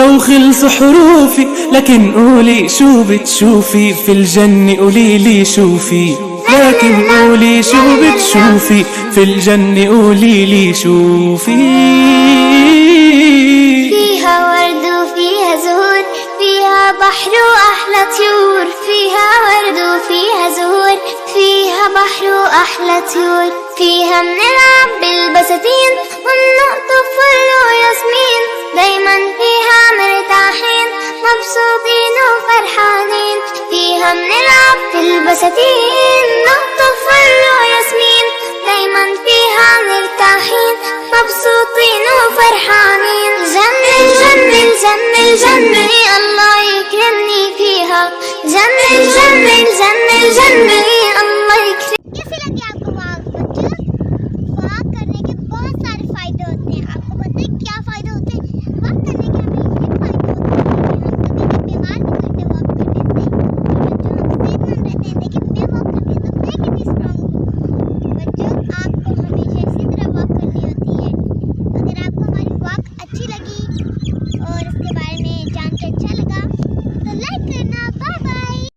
لو خلص حروفي، لكن قولي شو بتشوفي في الجنة، قوليلي شوفي، لكن قولي شو بتشوفي في الجنة، قوليلي شوفي. فيها ورد وفيها زهور، فيها بحر وأحلى طيور، فيها ورد وفيها زهور، فيها بحر وأحلى طيور. فيها منلعب بالبساتين ومنقطف فل وياسمين، دايما فيها مرتاحين مبسوطين وفرحانين. فيها منلعب بالبساتين نقطف فل وياسمين، دايما فيها مرتاحين مبسوطين وفرحانين. جنة جنة جنة جنة الله يكرمني فيها، جنة جنة جنة جنة الله يكرمني